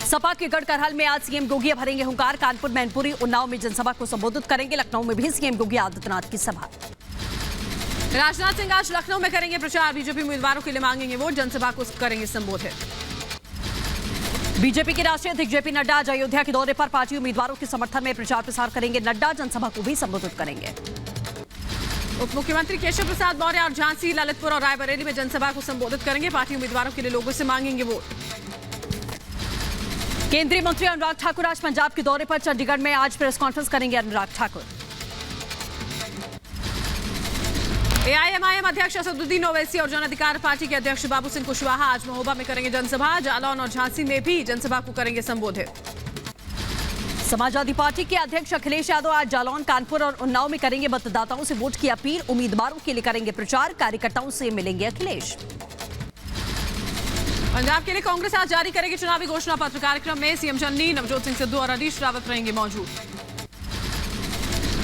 सपा के गढ़करहल में आज सीएम योगी भरेंगे हुंकार। कानपुर, मैनपुरी, उन्नाव में जनसभा को संबोधित करेंगे। लखनऊ में भी सीएम योगी आदित्यनाथ की सभा। राजनाथ सिंह आज लखनऊ में करेंगे प्रचार। बीजेपी उम्मीदवारों के लिए मांगेंगे वोट, जनसभा को करेंगे संबोधित। बीजेपी के राष्ट्रीय अध्यक्ष जेपी नड्डा आज अयोध्या के दौरे पर पार्टी उम्मीदवारों के समर्थन में प्रचार प्रसार करेंगे। नड्डा जनसभा को भी संबोधित करेंगे। उप मुख्यमंत्री केशव प्रसाद मौर्य और झांसी, ललितपुर और रायबरेली में जनसभा को संबोधित करेंगे। पार्टी उम्मीदवारों के लिए लोगों से मांगेंगे वोट। केंद्रीय मंत्री अनुराग ठाकुर आज पंजाब के दौरे पर चंडीगढ़ में आज प्रेस कॉन्फ्रेंस करेंगे। अनुराग ठाकुर एआईएमआईएम अध्यक्ष असदुद्दीन ओवैसी और जन अधिकार पार्टी के अध्यक्ष बाबू सिंह कुशवाहा आज महोबा में करेंगे जनसभा। जालौन और झांसी में भी जनसभा को करेंगे संबोधित। समाजवादी पार्टी के अध्यक्ष अखिलेश यादव आज जालौन, कानपुर और उन्नाव में करेंगे मतदाताओं से वोट की अपील। उम्मीदवारों के लिए करेंगे प्रचार। कार्यकर्ताओं से मिलेंगे अखिलेश। पंजाब के लिए कांग्रेस आज जारी करेगी चुनावी घोषणा पत्र। कार्यक्रम में सीएम चन्नी, नवजोत सिंह सिद्धू और हरीश रावत रहेंगे मौजूद।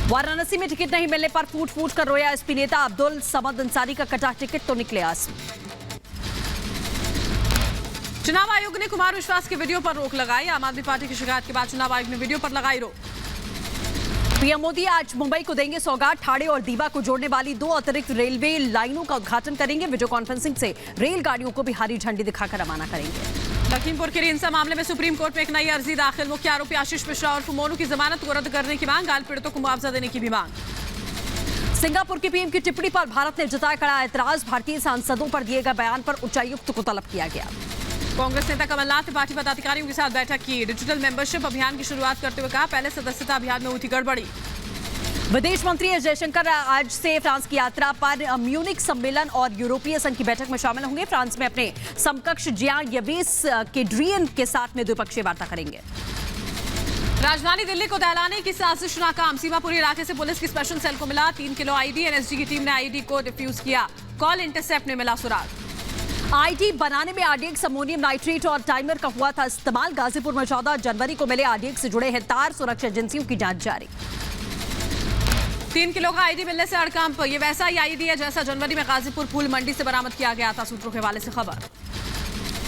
वाराणसी में टिकट नहीं मिलने पर फूट फूट कर रोया एसपी नेता अब्दुल समद अंसारी का कटा टिकट तो निकले आंसू। चुनाव आयोग ने कुमार विश्वास के वीडियो पर रोक लगाई। आम आदमी पार्टी की शिकायत के बाद चुनाव आयोग ने वीडियो पर लगाई रोक। पीएम मोदी आज मुंबई को देंगे सौगात। ठाणे और दीवा को जोड़ने वाली 2 अतिरिक्त रेलवे लाइनों का उद्घाटन करेंगे। वीडियो कॉन्फ्रेंसिंग से रेलगाड़ियों को भी हरी झंडी दिखाकर रवाना करेंगे। लखीमपुर के हिंसा मामले में सुप्रीम कोर्ट में एक नई अर्जी दाखिल। मुख्य आरोपी आशीष मिश्रा और मोनू की जमानत को रद्द करने की मांग। घायल पीड़ितों को मुआवजा देने की भी मांग। सिंगापुर के पीएम की टिप्पणी पर भारत ने जताया कड़ा ऐतराज। भारतीय सांसदों पर दिए गए बयान पर उच्चायुक्त को तलब किया गया। कांग्रेस नेता कमलनाथ ने पार्टी पदाधिकारियों के साथ बैठक की। डिजिटल मेंबरशिप अभियान की शुरुआत करते हुए कहा, पहले सदस्यता अभियान में हुई थी गड़बड़ी। विदेश मंत्री एस जयशंकर आज से फ्रांस की यात्रा पर म्यूनिक सम्मेलन और यूरोपीय संघ की बैठक में शामिल होंगे। फ्रांस में अपने समकक्ष जियां यवीस के ड्रियन के साथ में द्विपक्षीय वार्ता करेंगे। राजधानी दिल्ली को दहलाने की साजिश नाकाम। सीमापुरी इलाके से पुलिस की स्पेशल सेल को मिला 3 किलो आईडी। एनएसजी की टीम ने आईडी को डिफ्यूज किया। कॉल इंटरसेप्ट में मिला सुराग। आईडी बनाने में आरडीएक्स, अमोनियम नाइट्रेट और टाइमर का हुआ था इस्तेमाल। गाजीपुर में 14 जनवरी को मिले आरडीएक्स से जुड़े हैं तार। सुरक्षा एजेंसियों की जांच जारी। 3 किलो का आईडी मिलने से हड़कंप। ये वैसा ही आईडी है जैसा जनवरी में गाजीपुर फूल मंडी से बरामद किया गया था। सूत्रों के हवाले से खबर।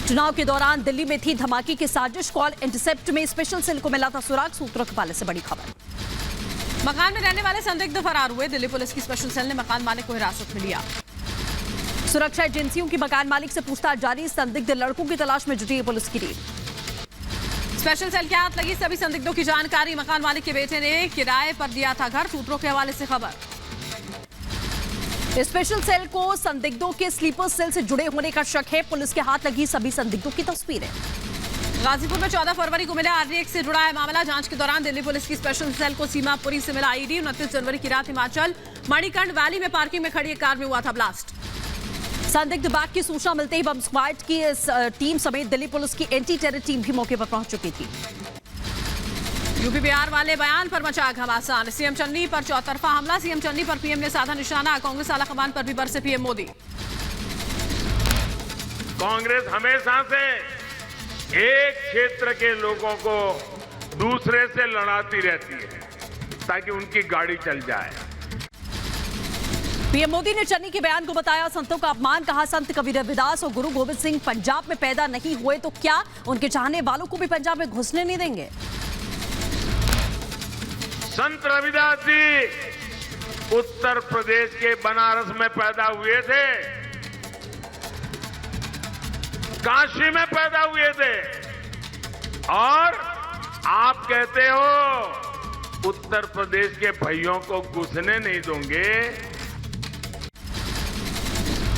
चुनाव के दौरान दिल्ली में थी धमाके की साजिश। कॉल इंटरसेप्ट में स्पेशल सेल को मिला था सुराग। सूत्रों के हवाले से बड़ी खबर। मकान में रहने वाले संदिग्ध फरार हुए। दिल्ली पुलिस की स्पेशल सेल ने मकान मालिक को हिरासत में लिया। सुरक्षा एजेंसियों की मकान मालिक से पूछताछ जारी। संदिग्ध लड़कों की तलाश में जुटी है पुलिस की टीम। स्पेशल सेल के हाथ लगी सभी संदिग्धों की जानकारी। मकान मालिक के बेटे ने किराए पर दिया था घर। सूत्रों के हवाले से खबर। स्पेशल सेल को संदिग्धों के स्लीपर सेल से जुड़े होने का शक है। पुलिस के हाथ लगी सभी संदिग्धों की तस्वीरें। गाजीपुर में 14 फरवरी को मिला आरडीएक्स से जुड़ा है मामला। जांच के दौरान दिल्ली पुलिस की स्पेशल सेल को सीमापुरी से मिला आईडी। 29 जनवरी की रात हिमाचल मणिकर्ण वैली में पार्किंग में खड़ी एक कार में हुआ था ब्लास्ट। संदिग्ध बैग की सूचना मिलते ही बम स्क्वाड की टीम समेत दिल्ली पुलिस की एंटी टेरर टीम भी मौके पर पहुंच चुकी थी। यूपी बिहार वाले बयान पर मचा घमासान। सीएम चन्नी पर चौतरफा हमला। सीएम चन्नी पर पीएम ने साधा निशाना। कांग्रेस आला कमान पर भी बरसे पीएम मोदी। कांग्रेस हमेशा से एक क्षेत्र के लोगों को दूसरे से लड़ाती रहती है ताकि उनकी गाड़ी चल जाए। पीएम मोदी ने चन्नी के बयान को बताया संतों का अपमान। कहा, संत कबीर रविदास और गुरु गोविंद सिंह पंजाब में पैदा नहीं हुए तो क्या उनके चाहने वालों को भी पंजाब में घुसने नहीं देंगे। संत रविदास जी उत्तर प्रदेश के बनारस में पैदा हुए थे, काशी में पैदा हुए थे, और आप कहते हो उत्तर प्रदेश के भाइयों को घुसने नहीं दोगे।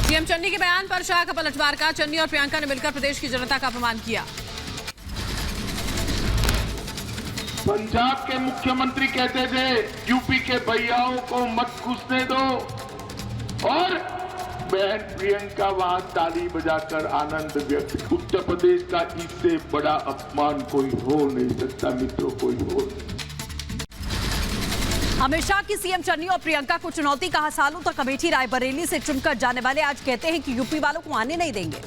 सीएम चन्नी के बयान पर शाह का पलटवार का। चन्नी और प्रियंका ने मिलकर प्रदेश की जनता का अपमान किया। पंजाब के मुख्यमंत्री कहते थे यूपी के भैयाओं को मत घुसने दो, और बहन प्रियंका वहां ताली बजाकर आनंद व्यक्त। उत्तर प्रदेश का इससे बड़ा अपमान कोई हो नहीं सकता मित्रों, कोई हो नहीं। अमित शाह की सीएम चन्नी और प्रियंका को चुनौती। कहा, सालों तक अमेठी रायबरेली से चुनकर जाने वाले आज कहते हैं कि यूपी वालों को आने नहीं देंगे।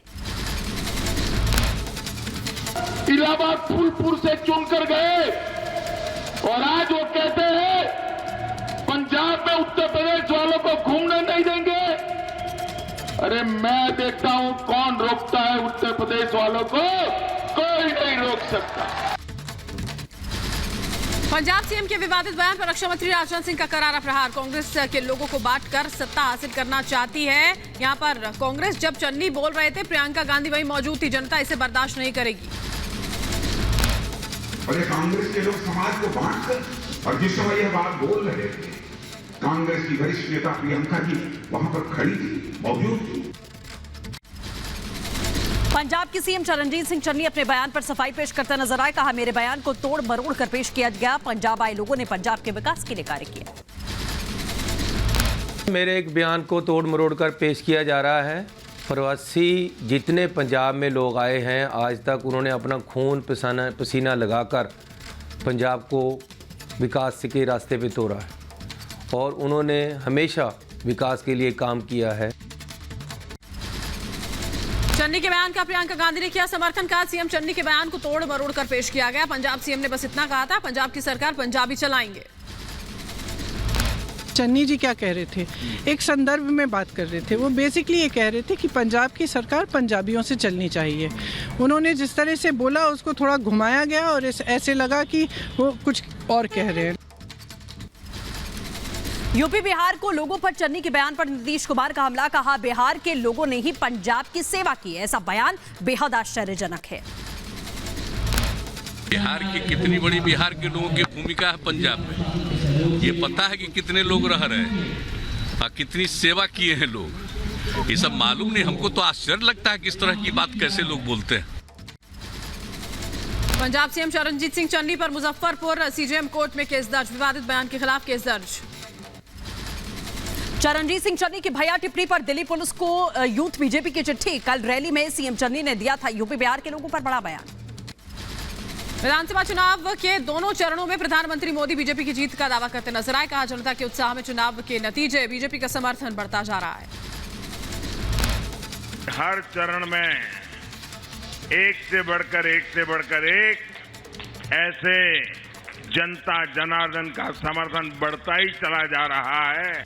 इलाहाबाद फूलपुर से चुनकर गए और आज वो कहते हैं पंजाब में उत्तर प्रदेश वालों को घूमने नहीं देंगे। अरे मैं देखता हूं कौन रोकता है उत्तर प्रदेश वालों को कोई नहीं रोक सकता। पंजाब सीएम के विवादित बयान पर रक्षा मंत्री राजनाथ सिंह का करारा प्रहार। कांग्रेस के लोगों को बांटकर सत्ता हासिल करना चाहती है। यहां पर कांग्रेस जब चन्नी बोल रहे थे, प्रियंका गांधी वहीं मौजूद थी। जनता इसे बर्दाश्त नहीं करेगी। और ये कांग्रेस के लोग समाज को बांटकर, और जिस समय यह बात बोल रहे थे, कांग्रेस की वरिष्ठ नेता प्रियंका जी वहां पर खड़ी थी, मौजूद थी। पंजाब के सीएम चरणजीत सिंह चन्नी अपने बयान पर सफाई पेश करते नजर आए। कहा, मेरे बयान को तोड़ मरोड़ कर पेश किया गया। पंजाब आए लोगों ने पंजाब के विकास के लिए कार्य किया। मेरे एक बयान को तोड़ मरोड़ कर पेश किया जा रहा है। प्रवासी जितने पंजाब में लोग आए हैं, आज तक उन्होंने अपना खून पसीना लगाकर पंजाब को विकास के रास्ते पे तोड़ा है और उन्होंने हमेशा विकास के लिए काम किया है। चन्नी के बयान का प्रियंका गांधी ने किया समर्थन। कहा, सीएम चन्नी के बयान को तोड़ मरोड़ कर पेश किया गया। पंजाब सीएम ने बस इतना कहा था, पंजाब की सरकार पंजाबी चलाएंगे। चन्नी जी क्या कह रहे थे, एक संदर्भ में बात कर रहे थे। वो बेसिकली ये कह रहे थे कि पंजाब की सरकार पंजाबियों से चलनी चाहिए। उन्होंने जिस तरह से बोला उसको थोड़ा घुमाया गया और ऐसे लगा कि वो कुछ और कह रहे हैं। यूपी बिहार को लोगों पर चन्नी के बयान पर नीतीश कुमार का हमला। कहा, बिहार के लोगों ने ही पंजाब की सेवा की। ऐसा बयान बेहद आश्चर्यजनक है। बिहार की कितनी बड़ी बिहार के लोगों की भूमिका है पंजाब में, ये पता है कि कितने लोग रह रहे हैं और कितनी सेवा किए हैं लोग। ये सब मालूम नहीं। हमको तो आश्चर्य लगता है कि इस तरह की बात कैसे लोग बोलते हैं। पंजाब सीएम चरणजीत सिंह चन्नी पर मुजफ्फरपुर सीजेएम कोर्ट में केस दर्ज। विवादित बयान के खिलाफ केस दर्ज। चरणजीत सिंह चन्नी की भैया टिप्पणी पर दिल्ली पुलिस को यूथ बीजेपी की चिट्ठी। कल रैली में सीएम चन्नी ने दिया था यूपी बिहार के लोगों पर बड़ा बयान। विधानसभा चुनाव के दोनों चरणों में प्रधानमंत्री मोदी बीजेपी की जीत का दावा करते नजर आए। कहा, जनता के उत्साह में चुनाव के नतीजे, बीजेपी का समर्थन बढ़ता जा रहा है। हर चरण में एक से बढ़कर एक ऐसे जनता जनार्दन का समर्थन बढ़ता ही चला जा रहा है।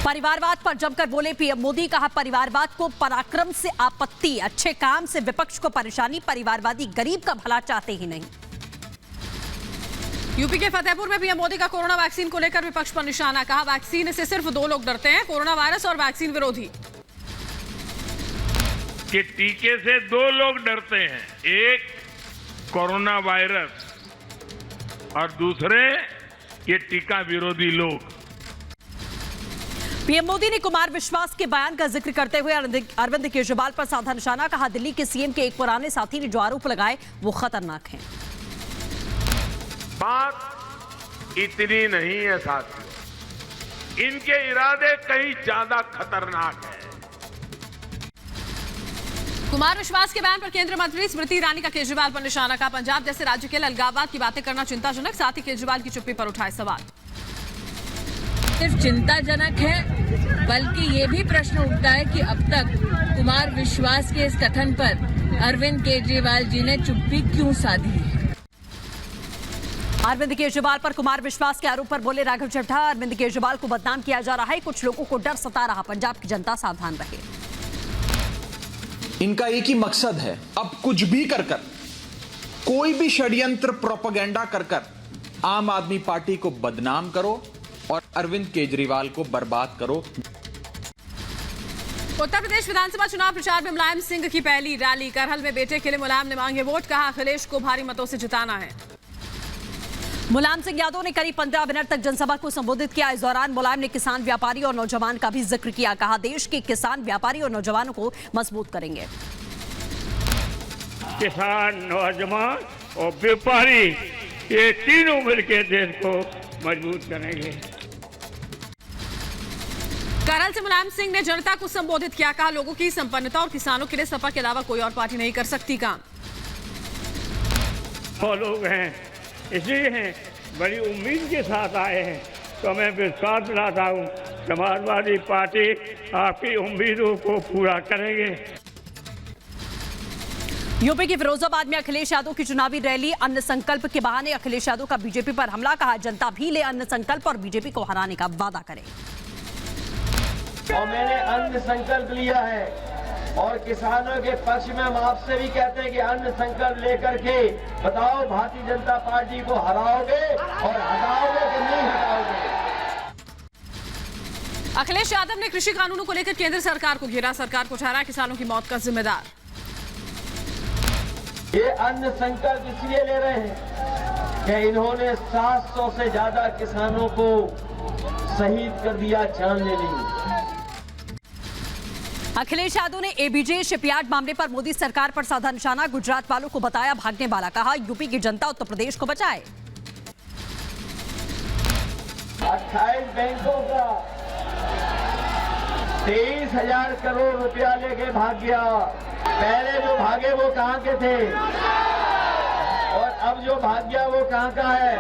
परिवारवाद पर जमकर बोले पीएम मोदी। कहा, परिवारवाद को पराक्रम से आपत्ति, अच्छे काम से विपक्ष को परेशानी। परिवारवादी गरीब का भला चाहते ही नहीं। यूपी के फतेहपुर में पीएम मोदी का कोरोना वैक्सीन को लेकर विपक्ष पर निशाना। कहा, वैक्सीन से सिर्फ 2 लोग डरते हैं, कोरोना वायरस और वैक्सीन विरोधी। कि टीके से 2 लोग डरते हैं, एक कोरोना वायरस और दूसरे ये टीका विरोधी लोग। पीएम मोदी ने कुमार विश्वास के बयान का जिक्र करते हुए अरविंद केजरीवाल पर साधा निशाना। कहा, दिल्ली के सीएम के एक पुराने साथी ने जो आरोप लगाए वो खतरनाक हैं। बात इतनी नहीं है साथियों, इनके इरादे कहीं ज्यादा खतरनाक हैं। कुमार विश्वास के बयान पर केंद्रीय मंत्री स्मृति ईरानी का केजरीवाल पर निशाना। कहा, पंजाब जैसे राज्य के लिए अलगाववाद की बातें करना चिंताजनक। साथ ही केजरीवाल की चुप्पी पर उठाए सवाल। सिर्फ चिंताजनक है, बल्कि ये भी प्रश्न उठता है कि अब तक कुमार विश्वास के इस कथन पर अरविंद केजरीवाल जी ने चुप्पी क्यों साधी है। अरविंद केजरीवाल पर कुमार विश्वास के आरोप पर बोले राघव चड्ढा। अरविंद केजरीवाल को बदनाम किया जा रहा है, कुछ लोगों को डर सता रहा। पंजाब की जनता सावधान रहे। इनका एक ही मकसद है, अब कुछ भी कर कोई भी षड्यंत्र प्रोपेगेंडा कर आम आदमी पार्टी को बदनाम करो और अरविंद केजरीवाल को बर्बाद करो। उत्तर प्रदेश विधानसभा चुनाव प्रचार में मुलायम सिंह की पहली रैली। करहल में बेटे के लिए मुलायम ने मांगे वोट। कहा, अखिलेश को भारी मतों से जिताना है। मुलायम सिंह यादव ने करीब 15 मिनट तक जनसभा को संबोधित किया। इस दौरान मुलायम ने किसान, व्यापारी और नौजवान का भी जिक्र किया। कहा, देश के किसान, व्यापारी और नौजवानों को मजबूत करेंगे। किसान, नौजवान और व्यापारी, ये तीनों मिलकर देश को मजबूत करेंगे। करहल से मुलायम सिंह ने जनता को संबोधित किया। कहा, लोगों की संपन्नता और किसानों के लिए सपा के अलावा कोई और पार्टी नहीं कर सकती काम। वो लोग हैं, इसलिए हैं, बड़ी उम्मीद के साथ आए हैं, तो मैं विश्वास दिलाता हूँ समाजवादी पार्टी आपकी उम्मीदों को पूरा करेंगे। यूपी के फिरोजाबाद में अखिलेश यादव की चुनावी रैली। अन्न संकल्प के बहाने अखिलेश यादव का बीजेपी पर हमला। कहा, जनता भी ले अन्न संकल्प और बीजेपी को हराने का वादा करे। और मैंने अन्न संकल्प लिया है और किसानों के पक्ष में हम आपसे भी कहते हैं कि अन्न संकल्प लेकर के बताओ भारतीय जनता पार्टी को हराओगे और हटाओगे कि नहीं हटाओगे। अखिलेश यादव ने कृषि कानूनों को लेकर केंद्र सरकार को घेरा, सरकार को ठहराया किसानों की मौत का जिम्मेदार। ये अन्न संकल्प इसलिए ले रहे हैं कि इन्होंने 700 से ज्यादा किसानों को शहीद कर दिया, जान ले ली। अखिलेश यादव ने एबीजे शिपयार्ड मामले पर मोदी सरकार पर साधा निशाना, गुजरात वालों को बताया भागने वाला, कहा यूपी की जनता उत्तर प्रदेश को बचाए। 28 बैंकों का 23,000 करोड़ रुपया लेके भाग गया। पहले जो भागे वो कहां के थे और अब जो भाग गया वो कहां का है।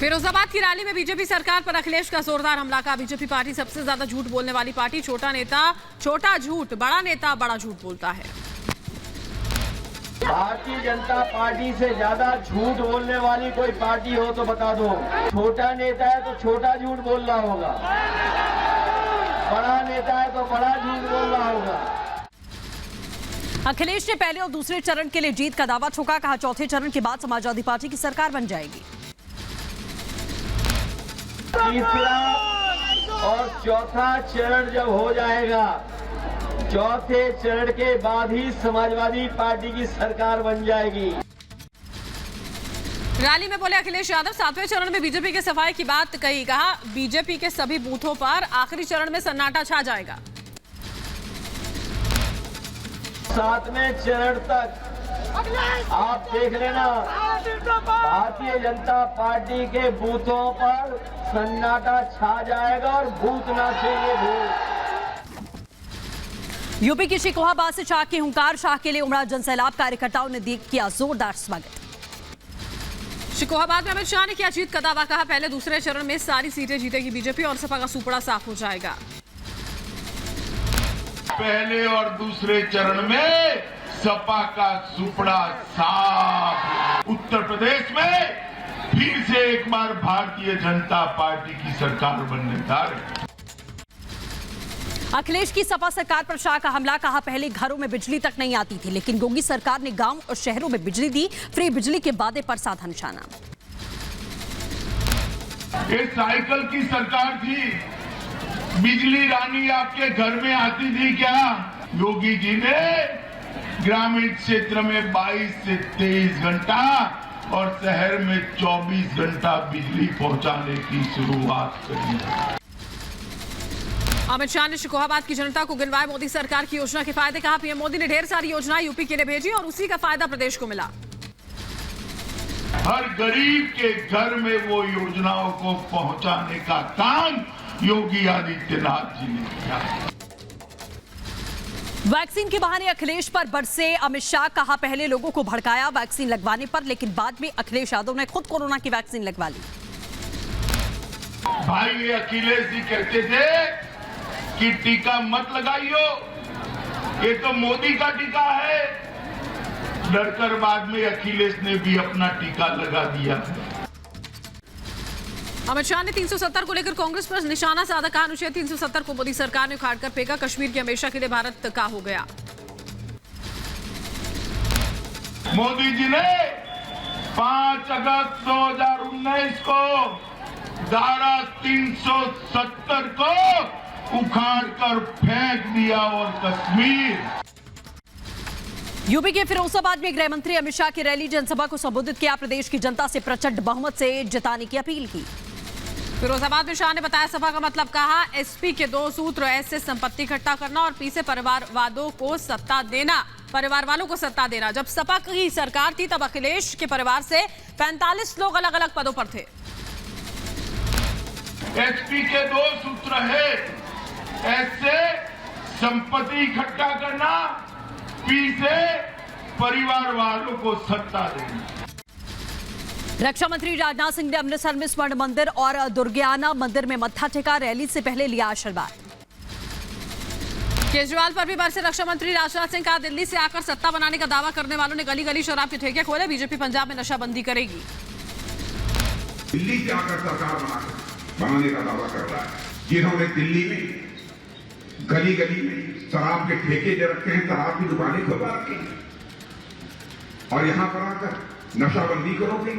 फिरोजाबाद की रैली में बीजेपी सरकार पर अखिलेश का जोरदार हमला, का बीजेपी पार्टी सबसे ज्यादा झूठ बोलने वाली पार्टी, छोटा नेता छोटा झूठ, बड़ा नेता बड़ा झूठ बोलता है। भारतीय जनता पार्टी से ज्यादा झूठ बोलने वाली कोई पार्टी हो तो बता दो। छोटा नेता है तो छोटा झूठ बोल रहा होगा, बड़ा नेता है तो बड़ा झूठ बोल रहा होगा। अखिलेश ने पहले और दूसरे चरण के लिए जीत का दावा ठोका, कहा चौथे चरण के बाद समाजवादी पार्टी की सरकार बन जाएगी। तीसरा और चौथा चरण जब हो जाएगा, चौथे चरण के बाद ही समाजवादी पार्टी की सरकार बन जाएगी। रैली में बोले अखिलेश यादव, 7वें चरण में बीजेपी के सफाई की बात कही, कहा बीजेपी के सभी बूथों पर आखिरी चरण में सन्नाटा छा जाएगा। 7वें चरण तक आप देख लेना, भारतीय जनता पार्टी के बूथों पर सन्नाटा छा जाएगा और भूत नाचेंगे भूत। यूपी की शिकोहाबाद से शाह के हुंकार, शाह के लिए उमड़ा जनसैलाब, कार्यकर्ताओं ने किया जोरदार स्वागत। शिकोहाबाद में अमित शाह ने किया जीत का दावा, कहा पहले दूसरे चरण में सारी सीटें जीतेगी बीजेपी और सपा का सुपड़ा साफ हो जाएगा। पहले और दूसरे चरण में सपा का सुपड़ा साफ। उत्तर प्रदेश में फिर से एक बार भारतीय जनता पार्टी की सरकार बनने जा रही। अखिलेश की सपा सरकार पर शाह का हमला, कहा पहले घरों में बिजली तक नहीं आती थी, लेकिन योगी सरकार ने गांव और शहरों में बिजली दी, फ्री बिजली के वादे पर साधा निशाना। ये साइकिल की सरकार थी, बिजली रानी आपके घर में आती थी क्या? योगी जी ने ग्रामीण क्षेत्र में 22 से 23 घंटा और शहर में 24 घंटा बिजली पहुंचाने की शुरुआत करी। अमित शाह ने शिकोहाबाद की जनता को गिनवाए मोदी सरकार की योजना के फायदे, कहा पीएम मोदी ने ढेर सारी योजनाएं यूपी के लिए भेजी और उसी का फायदा प्रदेश को मिला। हर गरीब के घर में वो योजनाओं को पहुंचाने का काम योगी आदित्यनाथ जी ने किया। वैक्सीन के बहाने अखिलेश पर बरसे अमित शाह, कहा पहले लोगों को भड़काया वैक्सीन लगवाने पर, लेकिन बाद में अखिलेश यादव ने खुद कोरोना की वैक्सीन लगवा ली। भाई ये अखिलेश जी कहते थे कि टीका मत लगाइयो, ये तो मोदी का टीका है। डरकर बाद में अखिलेश ने भी अपना टीका लगा दिया। अमित शाह ने 370 को लेकर कांग्रेस पर निशाना साधा, कहा अनुच्छेद 370 को मोदी सरकार ने उखाड़ कर फेंका, कश्मीर की हमेशा के लिए भारत का हो गया। मोदी जी ने 5 अगस्त 2019 को धारा 370 को उखाड़ कर फेंक दिया और कश्मीर। यूपी के फिरोजाबाद में गृह मंत्री अमित शाह की रैली, जनसभा को संबोधित किया, प्रदेश की जनता से प्रचंड बहुमत से जिताने की अपील की। फिरोजाबाद में शाह ने बताया सभा का मतलब, कहा एसपी के 2 सूत्र, ऐसे संपत्ति इकट्ठा करना और पी से परिवारवादों को सत्ता देना, परिवार वालों को सत्ता देना। जब सपा की सरकार थी तब अखिलेश के परिवार से 45 लोग अलग अलग पदों पर थे। एसपी के 2 सूत्र है, ऐसे संपत्ति इकट्ठा करना, पी से परिवार वालों को सत्ता देना। रक्षा मंत्री राजनाथ सिंह ने अमृतसर में स्वर्ण मंदिर और दुर्गियाना मंदिर में मत्था टेका, रैली से पहले लिया आशीर्वाद। केजरीवाल पर भी बरसे रक्षा मंत्री राजनाथ सिंह, कहा दिल्ली से आकर सत्ता बनाने का दावा करने वालों ने गली गली शराब के ठेके खोले, बीजेपी पंजाब में नशाबंदी करेगी। दिल्ली से आकर सरकार बनाने का दावा कर रहा है, जिन्होंने दिल्ली में गली गली में शराब के ठेके दे रखे हैं, शराब की दुकानें खुलवा रखी हैं, और यहां पर आकर नशाबंदी करोगे।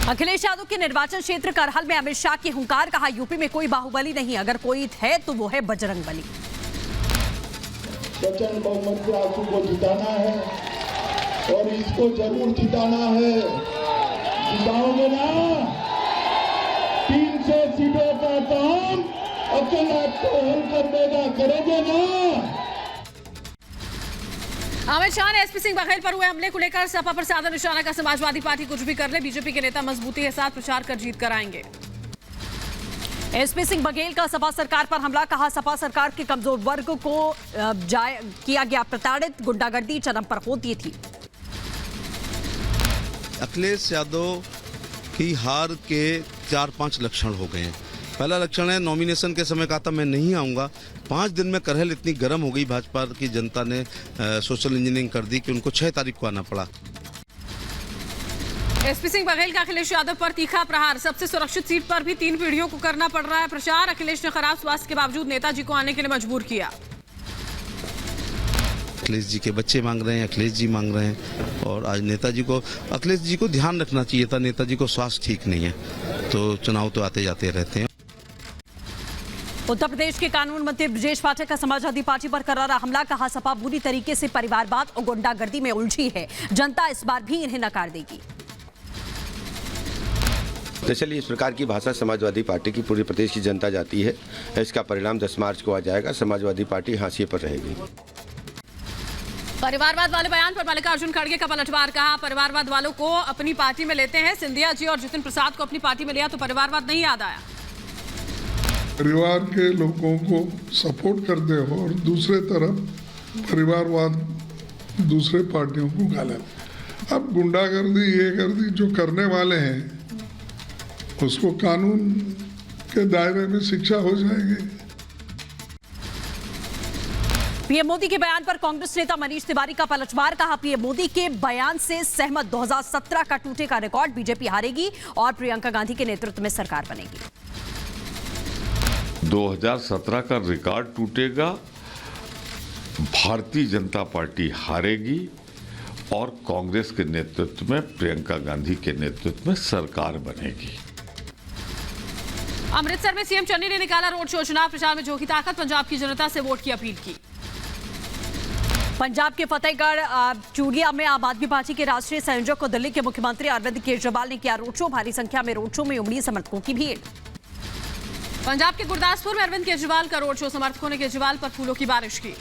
अखिलेश यादव के निर्वाचन क्षेत्र करहल में अमित शाह की हुंकार, कहा यूपी में कोई बाहुबली नहीं, अगर कोई है तो वो है बजरंग बली। प्रचंड बहुमत से आंसू को जिताना है और इसको जरूर जिताना है। जिताओगे ना? 300 सीटों का काम अकेला आपको हल कर देगा, करोगे ना? अमित शाह ने एसपी सिंह बघेल पर हुए हमले को लेकर सपा पर साधा निशाना का समाजवादी पार्टी कुछ भी कर ले, बीजेपी के नेता मजबूती के साथ प्रचार कर जीत कराएंगे। एसपी सिंह बघेल का सपा सरकार पर हमला, कहा सपा सरकार के कमजोर वर्ग को किया गया प्रताड़ित, गुंडागर्दी चरम पर होती थी। अखिलेश यादव की हार के 4-5 लक्षण हो गए हैं। पहला लक्षण है, नॉमिनेशन के समय कहा था मैं नहीं आऊंगा, 5 दिन में करहल इतनी गर्म हो गई भाजपा की जनता ने सोशल इंजीनियरिंग कर दी कि उनको 6 तारीख को आना पड़ा। एसपी सिंह बघेल का अखिलेश यादव पर तीखा प्रहार, सबसे सुरक्षित सीट पर भी 3 पीढ़ियों को करना पड़ रहा है प्रचार, अखिलेश ने खराब स्वास्थ्य के बावजूद नेताजी को आने के लिए मजबूर किया। अखिलेश जी के बच्चे मांग रहे हैं, अखिलेश जी मांग रहे हैं, और आज नेताजी को, अखिलेश जी को ध्यान रखना चाहिए था, नेताजी को स्वास्थ्य ठीक नहीं है, तो चुनाव तो आते जाते रहते हैं। उत्तर प्रदेश के कानून मंत्री ब्रजेश पाठक का समाजवादी पार्टी पर करारा हमला, कहा सपा बुरी तरीके से परिवारवाद और गुंडागर्दी में उलझी है, जनता इस बार भी इन्हें नकार देगी। दरअसल इस प्रकार की भाषा समाजवादी पार्टी की पूरे प्रदेश की जनता जाती है, इसका परिणाम 10 मार्च को आ जाएगा, समाजवादी पार्टी हाशिए पर रहेगी। परिवारवाद वाले बयान पर मल्लिकार्जुन खड़गे का पलटवार, कहा परिवारवाद वालों को अपनी पार्टी में लेते हैं, सिंधिया जी और जितिन प्रसाद को अपनी पार्टी में लिया तो परिवारवाद नहीं याद आया। परिवार के लोगों को सपोर्ट करते हो और दूसरे तरफ परिवारवाद दूसरे पार्टियों को गाला। अब गुंडागर्दी ये गर्दी जो करने वाले हैं उसको कानून के दायरे में शिक्षा हो जाएगी। पीएम मोदी के बयान पर कांग्रेस नेता मनीष तिवारी का पलटवार, कहा पीएम मोदी के बयान से सहमत, 2017 का टूटेगा रिकॉर्ड, बीजेपी हारेगी और प्रियंका गांधी के नेतृत्व में सरकार बनेगी। 2017 का रिकॉर्ड टूटेगा, भारतीय जनता पार्टी हारेगी और कांग्रेस के नेतृत्व में, प्रियंका गांधी के नेतृत्व में सरकार बनेगी। अमृतसर में सीएम चन्नी ने निकाला रोड शो, चुनाव प्रचार में झोंकी ताकत, पंजाब की जनता से वोट की अपील की। पंजाब के फतेहगढ़ चूड़िया में आम आदमी पार्टी के राष्ट्रीय संयोजक को दिल्ली के मुख्यमंत्री अरविंद केजरीवाल ने किया रोड शो, भारी संख्या में रोड शो में उमड़ी समर्थकों की भीड़। पंजाब के गुरदासपुर में अरविंद केजरीवाल का रोड शो, समर्थकों ने केजरीवाल पर फूलों की बारिश की।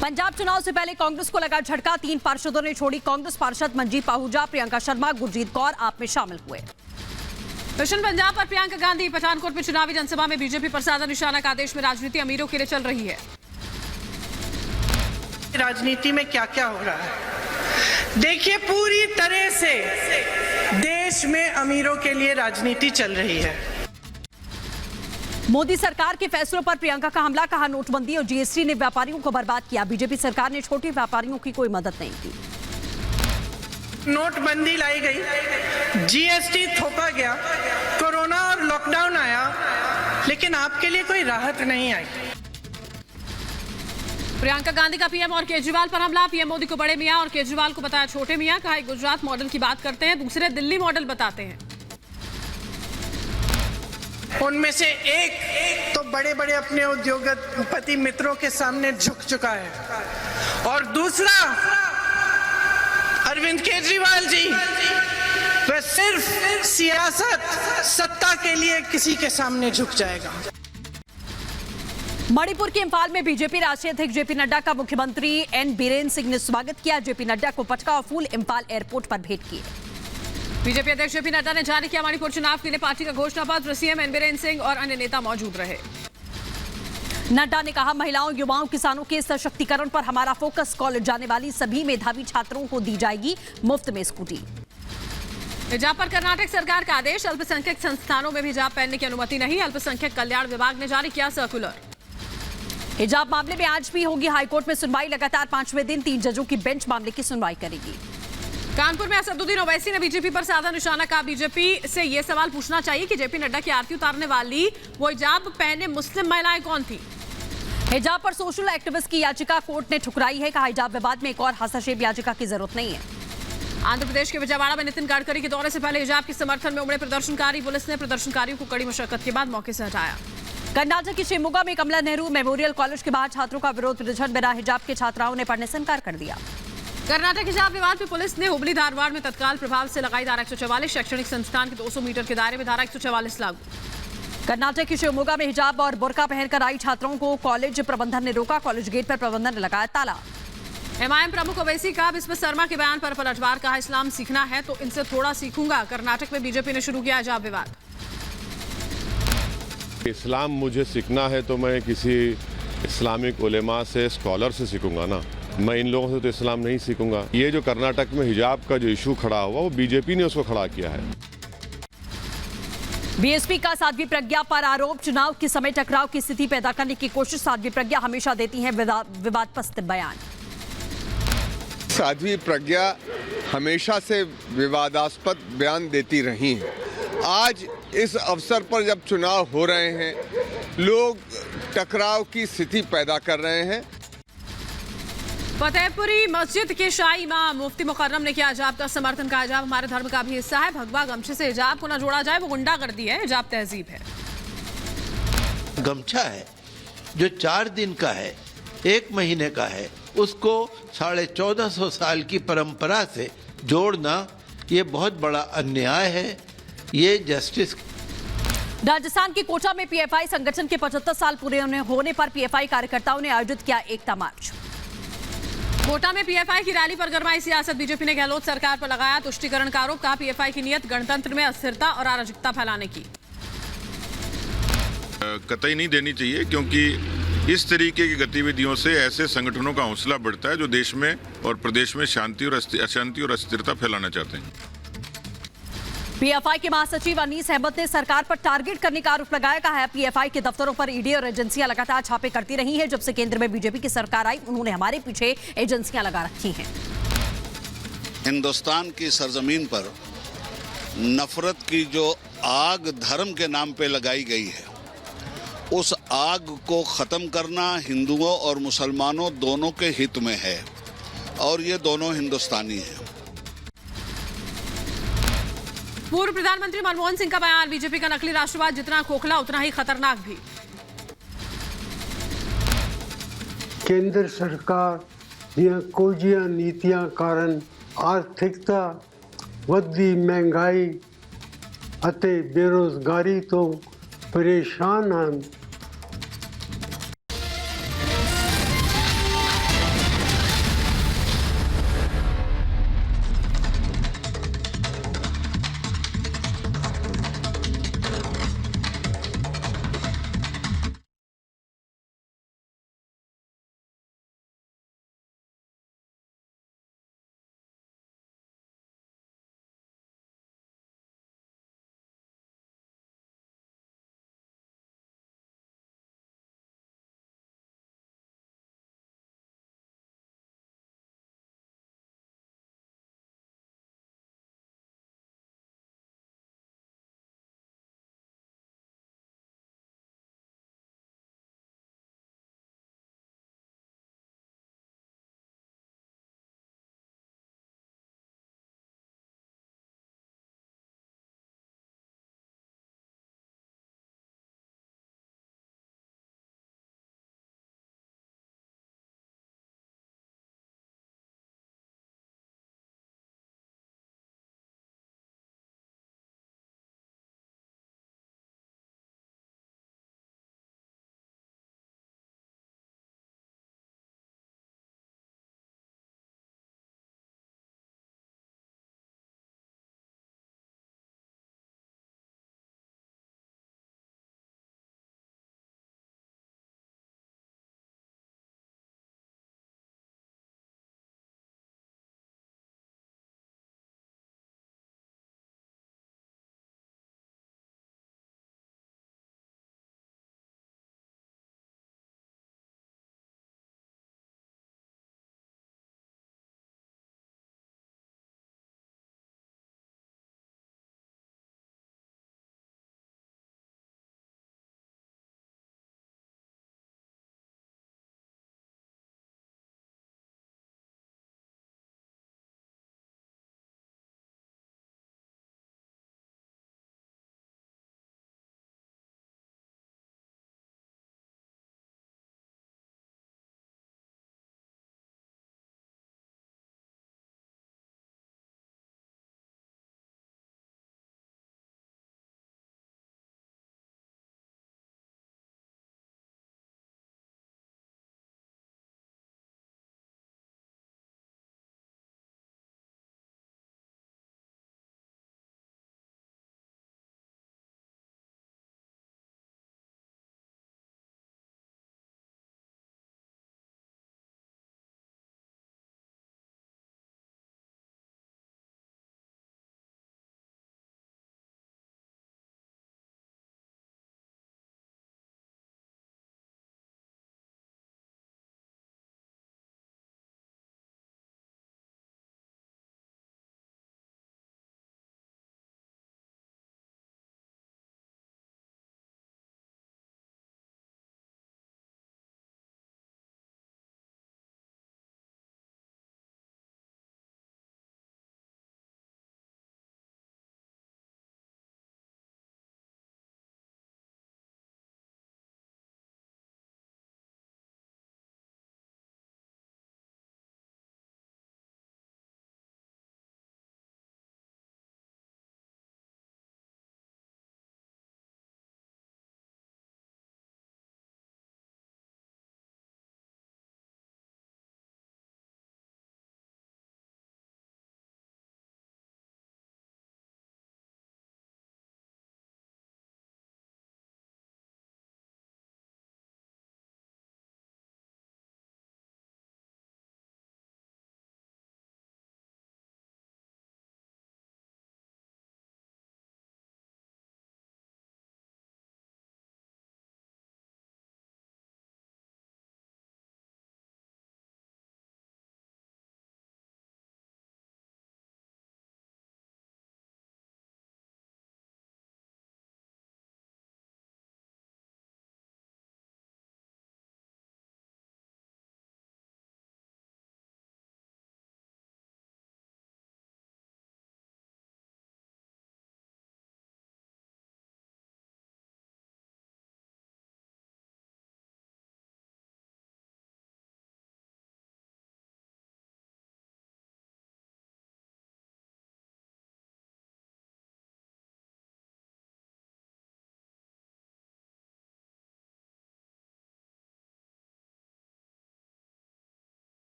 पंजाब चुनाव से पहले कांग्रेस को लगा झटका, 3 पार्षदों ने छोड़ी कांग्रेस, पार्षद मंजीत पाहूजा, प्रियंका शर्मा, गुरजीत कौर आप में शामिल हुए। मिशन पंजाब पर प्रियंका गांधी, पठानकोट में चुनावी जनसभा में बीजेपी पर साधा निशाना, का देश में राजनीति अमीरों के लिए चल रही है। राजनीति में क्या क्या हो रहा है देखिए, पूरी तरह से देश में अमीरों के लिए राजनीति चल रही है। मोदी सरकार के फैसलों पर प्रियंका का हमला, कहा नोटबंदी और जीएसटी ने व्यापारियों को बर्बाद किया, बीजेपी सरकार ने छोटे व्यापारियों की कोई मदद नहीं की। नोटबंदी लाई गई, जीएसटी थोपा गया, कोरोना और लॉकडाउन आया, लेकिन आपके लिए कोई राहत नहीं आई। प्रियंका गांधी का पीएम और केजरीवाल पर हमला, पीएम मोदी को बड़े मियां और केजरीवाल को बताया छोटे मियां, कहा गुजरात मॉडल की बात करते हैं, दूसरे दिल्ली मॉडल बताते हैं। उनमें से एक तो बड़े बड़े अपने उद्योगपति मित्रों के सामने झुक चुका है और दूसरा अरविंद केजरीवाल जी, वह सिर्फ सियासत सत्ता के लिए किसी के सामने झुक जाएगा। मणिपुर के इंफाल में बीजेपी राष्ट्रीय अध्यक्ष जेपी नड्डा का मुख्यमंत्री एन बीरेन सिंह ने स्वागत किया, जेपी नड्डा को पटका और फूल इंफाल एयरपोर्ट पर भेंट किए। बीजेपी अध्यक्ष जेपी नड्डा ने जारी किया मणिपुर चुनाव के लिए पार्टी का घोषणा पत्र, सीएम एन बीरेन सिंह और अन्य नेता मौजूद रहे। नड्डा ने कहा महिलाओं, युवाओं, किसानों के सशक्तिकरण पर हमारा फोकस, कॉलेज जाने वाली सभी मेधावी छात्रों को दी जाएगी मुफ्त में स्कूटी। हिजाब पर कर्नाटक सरकार का आदेश, अल्पसंख्यक संस्थानों में भी हिजाब पहनने की अनुमति नहीं, अल्पसंख्यक कल्याण विभाग ने जारी किया सर्कुलर। हिजाब मामले में आज भी होगी हाईकोर्ट में सुनवाई, लगातार 5वें दिन 3 जजों की बेंच मामले की सुनवाई करेगी। कानपुर में असदुद्दीन ओवैसी ने बीजेपी पर साधा निशाना कहा। बीजेपी से ये सवाल पूछना चाहिए कि जेपी नड्डा की आरती उतारने वाली वो हिजाब पहने मुस्लिम महिलाएं कौन थी। हिजाब पर सोशल एक्टिविस्ट की याचिका कोर्ट ने ठुकराई है। कहा हिजाब विवाद में एक और हस्तक्षेप याचिका की जरूरत नहीं है। आंध्र प्रदेश के विजयवाड़ा में नितिन गडकरी के दौरे से पहले हिजाब के समर्थन में उमड़े प्रदर्शनकारी। पुलिस ने प्रदर्शनकारियों को कड़ी मशक्कत के बाद मौके से हटाया। कर्नाटक के शिवमोगा में कमला नेहरू मेमोरियल कॉलेज के बाहर छात्रों का विरोध प्रदर्शन। बिना हिजाब के छात्राओं ने पढ़ने से इनकार कर दिया। कर्नाटक हिजाब विवाद में पुलिस ने हुबली धारवाड़ में तत्काल प्रभाव से लगाई धारा 144। शैक्षणिक संस्थान के 200 मीटर के दायरे में धारा 144 लागू। कर्नाटक के शिवमोगा में हिजाब और बुर्का पहनकर आई छात्राओं को कॉलेज प्रबंधन ने रोका। कॉलेज गेट पर प्रबंधन ने लगाया ताला। एमआईएम प्रमुख ओवैसी का बिस्मिल शर्मा के बयान पर पलटवार। कहा इस्लाम सीखना है तो इनसे थोड़ा सीखूंगा। कर्नाटक में बीजेपी ने शुरू किया हिजाब विवाद। इस्लाम मुझे सीखना है तो मैं किसी इस्लामिक उलेमा से, स्कॉलर से सीखूंगा ना। मैं इन लोगों से तो इस्लाम नहीं सीखूंगा। ये जो कर्नाटक में हिजाब का जो इशू खड़ा हुआ वो बीजेपी ने उसको खड़ा किया है। बीएसपी का साध्वी प्रज्ञा पर आरोप। चुनाव के समय टकराव की स्थिति पैदा करने की कोशिश। साध्वी प्रज्ञा हमेशा देती हैं विवादास्पद बयान। साध्वी प्रज्ञा हमेशा से विवादास्पद बयान देती रही हैं। आज इस अवसर पर जब चुनाव हो रहे हैं, लोग टकराव की स्थिति पैदा कर रहे हैं। फतेहपुरी मस्जिद के शाही इमाम मुफ्ती मुकर्रम ने किया हिजाब का समर्थन। का हिजाब हमारे धर्म का भी हिस्सा है। भगवा गमछे से हिजाब को न जोड़ा जाए वो गुंडागर्दी है। हिजाब तहजीब है। गमछा है जो 4 दिन का है, 1 महीने का है, उसको 1450 साल की परंपरा से जोड़ना ये बहुत बड़ा अन्याय है। ये जस्टिस। राजस्थान के कोटा में पीएफआई संगठन के 75 साल पूरे होने पर पीएफआई कार्यकर्ताओं ने आयोजित किया एकता मार्च। कोटा में पीएफआई की रैली पर गरमाई सियासत। बीजेपी ने गहलोत सरकार पर लगाया तुष्टीकरण का आरोप। कहा पीएफआई की नीयत गणतंत्र में अस्थिरता और अराजकता फैलाने की। कतई नहीं देनी चाहिए, क्योंकि इस तरीके की गतिविधियों से ऐसे संगठनों का हौसला बढ़ता है जो देश में और प्रदेश में शांति और अशांति और अस्थिरता फैलाना चाहते हैं। पीएफआई के महासचिव अनीस अहमद ने सरकार पर टारगेट करने का आरोप लगाया। कहा है पीएफआई के दफ्तरों पर ईडी और एजेंसियां लगातार छापे करती रही हैं। जब से केंद्र में बीजेपी की सरकार आई, उन्होंने हमारे पीछे एजेंसियां लगा रखी हैं। हिंदुस्तान की सरजमीन पर नफरत की जो आग धर्म के नाम पे लगाई गई है, उस आग को खत्म करना हिंदुओं और मुसलमानों दोनों के हित में है और ये दोनों हिंदुस्तानी हैं। पूर्व प्रधानमंत्री मनमोहन सिंह का बयान। बीजेपी का नकली राष्ट्रवाद जितना खोखला उतना ही खतरनाक भी। केंद्र सरकार ਦੀਆਂ ਕੋਝੀਆਂ ਨੀਤੀਆਂ ਕਾਰਨ ਆਰਥਿਕਤਾ ਵੱਧਦੀ ਮਹਿੰਗਾਈ ਅਤੇ ਬੇਰੁਜ਼ਗਾਰੀ ਤੋਂ ਪਰੇਸ਼ਾਨ ਹਨ।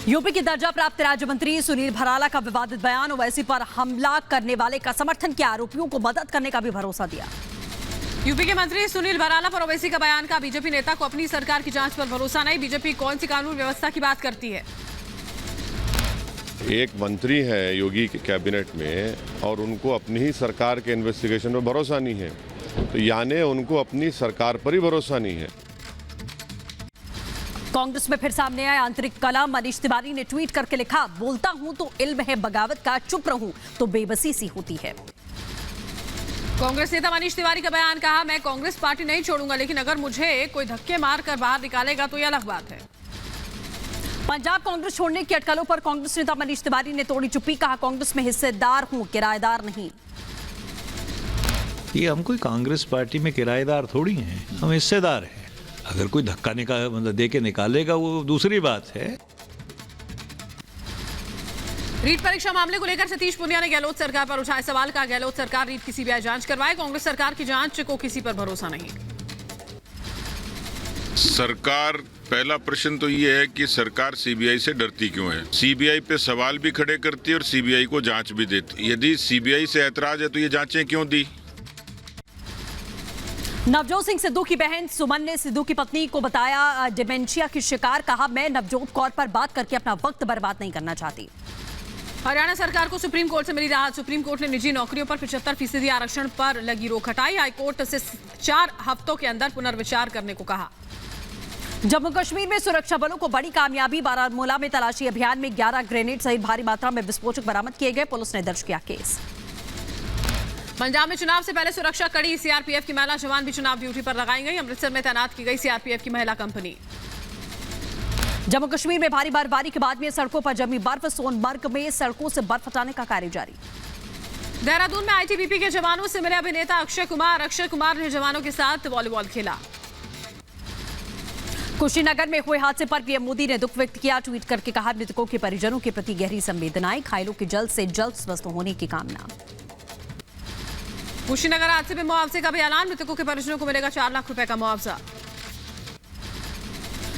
यूपी की दर्जा प्राप्त राज्य मंत्री सुनील भराला का विवादित बयान, ओवैसी पर हमला करने वाले का समर्थन किया, आरोपियों को मदद करने का भी भरोसा दिया। यूपी के मंत्री सुनील भराला पर ओवैसी का बयान का बीजेपी नेता को अपनी सरकार की जांच पर भरोसा नहीं। बीजेपी कौन सी कानून व्यवस्था की बात करती है? एक मंत्री है योगी के कैबिनेट में और उनको अपनी ही सरकार के इन्वेस्टिगेशन पर भरोसा नहीं है, तो यानी उनको अपनी सरकार पर ही भरोसा नहीं है। कांग्रेस में फिर सामने आए आंतरिक कलह। मनीष तिवारी ने ट्वीट करके लिखा, बोलता हूं तो इल्म है बगावत का, चुप रहूं तो बेबसी सी होती है। कांग्रेस नेता मनीष तिवारी का बयान, कहा मैं कांग्रेस पार्टी नहीं छोड़ूंगा, लेकिन अगर मुझे कोई धक्के मारकर बाहर निकालेगा तो यह अलग बात है। पंजाब कांग्रेस छोड़ने की अटकलों पर कांग्रेस नेता मनीष तिवारी ने तोड़ी चुप्पी, कहा कांग्रेस में हिस्सेदार हूं, किराएदार नहीं। ये हम कोई कांग्रेस पार्टी में किराएदार थोड़ी हैं, हम हिस्सेदार हैं। अगर कोई धक्का मतलब दे के निकालेगा वो दूसरी बात है। रीट परीक्षा मामले को लेकर सतीश पूनिया ने गहलोत सरकार पर उठाए सवाल, का गहलोत सरकार रीट की सीबीआई जांच करवाए, कांग्रेस सरकार की जांच को किसी पर भरोसा नहीं। सरकार, पहला प्रश्न तो ये है कि सरकार सीबीआई से डरती क्यों है? सीबीआई पे सवाल भी खड़े करती है और सीबीआई को जांच भी देती। यदि सीबीआई से ऐतराज है तो ये जांचें क्यों दी? नवजोत सिंह सिद्धू की बहन सुमन ने सिद्धू की पत्नी को बताया डिमेंशिया की शिकार, कहा मैं नवजोत कौर पर बात करके अपना वक्त बर्बाद नहीं करना चाहती। हरियाणा सरकार को सुप्रीम कोर्ट से मिली राहत, सुप्रीम कोर्ट ने निजी नौकरियों पर 75% आरक्षण पर लगी रोक हटाई, हाईकोर्ट से 4 हफ्तों के अंदर पुनर्विचार करने को कहा। जम्मू कश्मीर में सुरक्षा बलों को बड़ी कामयाबी, बारामूला में तलाशी अभियान में 11 ग्रेनेड सहित भारी मात्रा में विस्फोटक बरामद किए गए, पुलिस ने दर्ज किया केस। पंजाब में चुनाव से पहले सुरक्षा कड़ी, सीआरपीएफ की महिला जवान भी चुनाव ड्यूटी पर लगाई गई, अमृतसर में तैनात की गई सीआरपीएफ की महिला कंपनी। जम्मू कश्मीर में भारी बर्फबारी के बाद में सड़कों पर जमी बर्फ, सोनमर्ग में सड़कों से बर्फ हटाने का कार्य जारी। देहरादून में आईटीबीपी के जवानों से मिले अभिनेता अक्षय कुमार ने जवानों के साथ वॉलीबॉल खेला। कुशीनगर में हुए हादसे पर पीएम मोदी ने दुख व्यक्त किया, ट्वीट करके कहा मृतकों के परिजनों के प्रति गहरी संवेदनाएं, घायलों के जल्द से जल्द स्वस्थ होने की कामना। कुशीनगर हादसे में मुआवजे का भी ऐलान, मृतकों के परिजनों को मिलेगा 4 लाख रुपए का मुआवजा।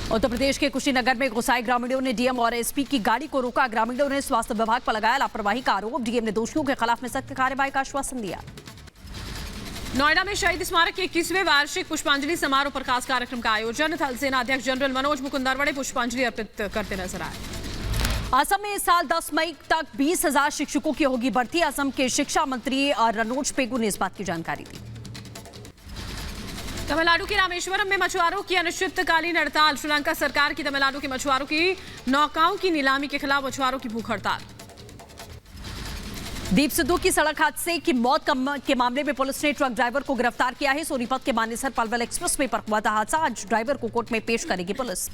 उत्तर प्रदेश के कुशीनगर में गुस्साए ग्रामीणों ने डीएम और एसपी की गाड़ी को रोका, ग्रामीणों ने स्वास्थ्य विभाग पर लगाया लापरवाही का आरोप, डीएम ने दोषियों के खिलाफ में सख्त कार्रवाई का आश्वासन दिया। नोएडा में शहीद स्मारक के 21वें वार्षिक पुष्पांजलि समारोह पर खास कार्यक्रम का आयोजन, थल सेना अध्यक्ष जनरल मनोज मुकुंद नरवणे पुष्पांजलि अर्पित करते नजर आए। असम में इस साल 10 मई तक 20,000 शिक्षकों की होगी भर्ती, असम के शिक्षा मंत्री रनोज पेगू ने इस बात की जानकारी दी। तमिलनाडु के रामेश्वरम में मछुआरों की अनिश्चितकालीन हड़ताल, श्रीलंका सरकार की तमिलनाडु के मछुआरों की नौकाओं की नीलामी के खिलाफ मछुआरों की भूख हड़ताल। दीप सिद्धू की सड़क हादसे की मौत के मामले में पुलिस ने ट्रक ड्राइवर को गिरफ्तार किया है, सोनीपत के मानेसर पलवल एक्सप्रेस वे पर हुआ था हादसा, आज ड्राइवर को कोर्ट में पेश करेगी पुलिस।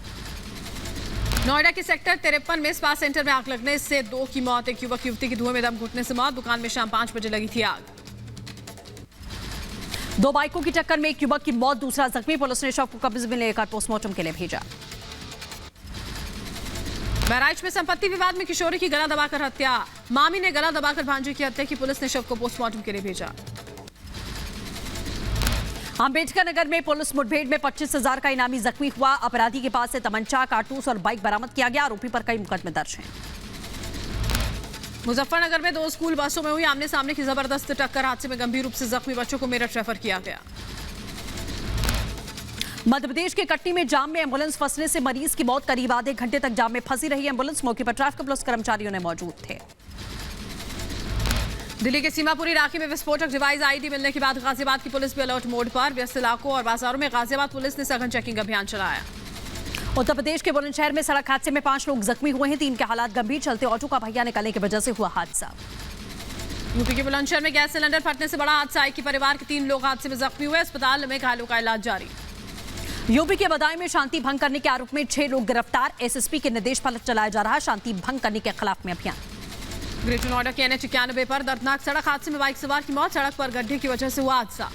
नोएडा के सेक्टर 53 में स्पा सेंटर में आग लगने से 2 की मौत, एक युवक युवती की धुएं में दम घुटने से मौत, दुकान में शाम 5 बजे लगी थी आग। 2 बाइकों की टक्कर में एक युवक की मौत, दूसरा जख्मी, पुलिस ने शव को कब्जे में लेकर पोस्टमार्टम के लिए भेजा। बहराइच में संपत्ति विवाद में किशोरी की गला दबाकर हत्या, मामी ने गला दबाकर भांजे की हत्या की, पुलिस ने शव को पोस्टमार्टम के लिए भेजा। अंबेडकर नगर में पुलिस मुठभेड़ में 25,000 का इनामी जख्मी हुआ, अपराधी के पास से तमंचा, कारतूस और बाइक बरामद किया गया, आरोपी पर कई मुकदमे दर्ज हैं। मुजफ्फरनगर में 2 स्कूल बसों में हुई आमने सामने की जबरदस्त टक्कर, हादसे में गंभीर रूप से जख्मी बच्चों को मेरठ रेफर किया गया। मध्य प्रदेश के कटनी में जाम में एम्बुलेंस फंसने से मरीज की मौत, करीब आधे घंटे तक जाम में फंसी रही एम्बुलेंस, मौके पर ट्रैफिक पुलिस कर्मचारियों ने मौजूद थे। दिल्ली के सीमापुरी इलाके में विस्फोटक डिवाइस आईडी मिलने के बाद गाजियाबाद की पुलिस भी अलर्ट मोड पर, व्यस्त इलाकों और बाजारों में गाजियाबाद पुलिस ने सघन चेकिंग अभियान चलाया। उत्तर प्रदेश के बुलंदशहर में सड़क हादसे में 5 लोग जख्मी हुए हैं, 3 के हालात गंभीर, चलते ऑटो का पहिया निकलने की वजह से हुआ हादसा। यूपी के बुलंदशहर में गैस सिलेंडर फटने से बड़ा हादसा, एक ही परिवार के 3 लोग हादसे में जख्मी हुए, अस्पताल में घायलों का इलाज जारी। यूपी के बदायूं में शांति भंग करने के आरोप में 6 लोग गिरफ्तार, एसएसपी के निर्देश पर चलाया जा रहा शांति भंग करने के खिलाफ में अभियान। ग्रेटर नोएडा के NH 91 पर दर्दनाक सड़क हादसे में बाइक सवार की मौत, सड़क पर गड्ढे की वजह से हुआ हादसा।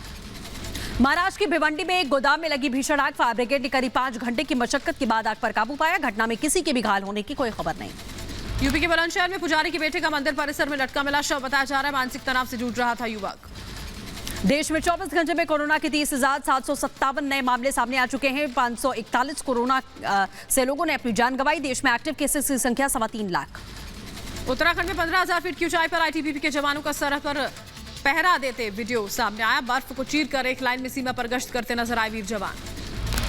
महाराष्ट्र की भिवंडी में एक गोदाम में लगी भीषण आग, फायर ब्रिगेड ने करीब 5 घंटे की मशक्कत के बाद आग पर काबू पाया, घटना में किसी के भी घायल होने की कोई खबर नहीं। यूपी के बुलंदशहर में पुजारी के बेटे का मंदिर परिसर में लटका मिला शव, बताया जा रहा है मानसिक तनाव से जूझ रहा था युवक। देश में 24 घंटे में कोरोना के 30,757 नए मामले सामने आ चुके हैं। 541 कोरोना से लोगों ने अपनी जान गंवाई। देश में एक्टिव केसेस की संख्या 3.25 लाख। उत्तराखंड में 15,000 फीट की ऊंचाई पर आईटीबीपी के जवानों का सरहद पर पहरा देते वीडियो सामने आया। बर्फ को चीर कर एक लाइन में सीमा पर गश्त करते नजर आए वीर जवान।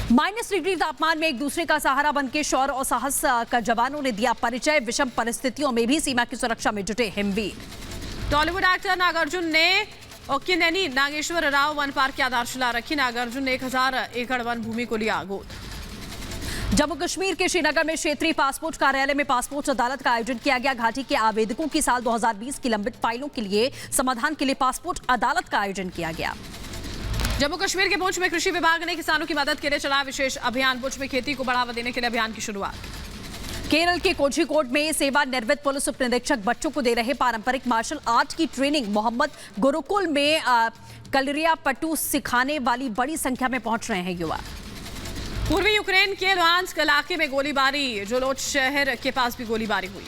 -, डिग्री तापमान में एक दूसरे का सहारा बनकर शौर्य और साहस का जवानों ने दिया परिचय। विषम परिस्थितियों में भी सीमा की सुरक्षा में जुटे हिमवीर। टॉलीवुड एक्टर नागार्जुन ने ओक्किनेनी नागेश्वर राव वन पार्क की आधारशिला रखी। नागार्जुन ने 1000 एकड़ वन भूमि को लिया गोद। जम्मू कश्मीर के श्रीनगर में क्षेत्रीय पासपोर्ट कार्यालय में पासपोर्ट अदालत का आयोजन किया गया। घाटी के आवेदकों की साल 2020 की लंबित फाइलों के लिए समाधान के लिए पासपोर्ट अदालत का आयोजन किया गया। जम्मू कश्मीर के पुंछ में कृषि विभाग ने किसानों की मदद के लिए चलाया विशेष अभियान। पुंछ में खेती को बढ़ावा देने के लिए अभियान की शुरुआत। केरल के कोझिकोड में सेवानिवृत्त पुलिस उप निरीक्षक बच्चों को दे रहे पारंपरिक मार्शल आर्ट की ट्रेनिंग। मोहम्मद गुरुकुल में कलरिया पट्टू सिखाने वाली बड़ी संख्या में पहुंच रहे हैं युवा। पूर्वी यूक्रेन के लुहांस्क इलाके में गोलीबारी। जोलोच शहर के पास भी गोलीबारी हुई।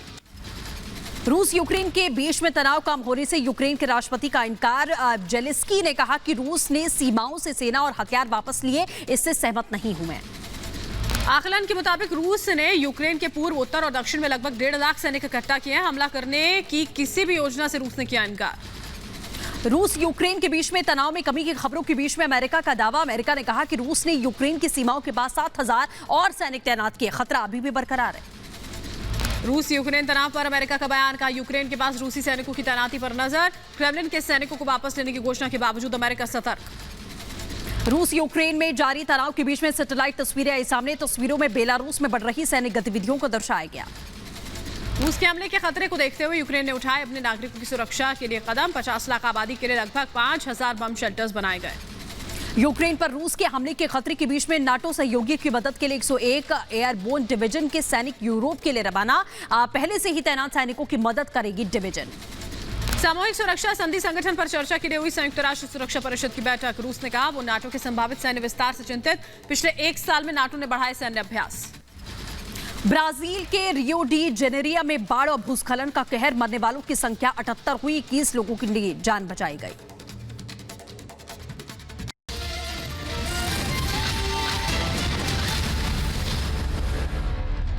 रूस यूक्रेन के बीच में तनाव कम होने से यूक्रेन के राष्ट्रपति का इनकार। जेलेंस्की ने कहा कि रूस ने सीमाओं से सेना और हथियार वापस लिए, इससे सहमत नहीं हूं मैं। आकलन के मुताबिक रूस ने यूक्रेन के पूर्व, उत्तर और दक्षिण में लगभग 1.5 लाख सैनिक इकट्ठा किए हैं। हमला करने की किसी भी योजना से रूस ने किया इनकार। रूस यूक्रेन के बीच में तनाव में कमी की खबरों के बीच में अमेरिका का दावा। अमेरिका ने कहा कि रूस ने यूक्रेन की सीमाओं के पास 7,000 और सैनिक तैनात किए। खतरा अभी भी बरकरार है। रूस यूक्रेन तनाव पर अमेरिका का बयान। कहा यूक्रेन के पास रूसी सैनिकों की तैनाती पर नजर। क्रेमलिन के सैनिकों को वापस लेने की घोषणा के बावजूद अमेरिका सतर्क। रूस यूक्रेन में जारी तनाव के बीच में सैटेलाइट तस्वीरें आई सामने। तस्वीरों में बेलारूस में बढ़ रही सैनिक गतिविधियों को दर्शाया गया। रूस के हमले के खतरे को देखते हुए यूक्रेन ने उठाए अपने नागरिकों की सुरक्षा के लिए कदम। 50 लाख आबादी के लिए लगभग 5,000 बम शेल्टर्स बनाए गए। यूक्रेन पर रूस के हमले के खतरे के बीच में नाटो सहयोगी की मदद के लिए 101 एयरबोर्न डिवीजन के सैनिक यूरोप के लिए रवाना। पहले से ही तैनात सैनिकों की मदद करेगी डिवीजन। सामूहिक सुरक्षा संधि संगठन पर चर्चा के लिए हुई संयुक्त राष्ट्र सुरक्षा परिषद की बैठक। रूस ने कहा वो नाटो के संभावित सैन्य विस्तार से चिंतित। पिछले 1 साल में नाटो ने बढ़ाए सैन्य अभ्यास। ब्राजील के रियो डी जेनेरिया में बाढ़ और भूस्खलन का कहर। मरने वालों की संख्या 78 हुई। 21 लोगों की जान बचाई गई।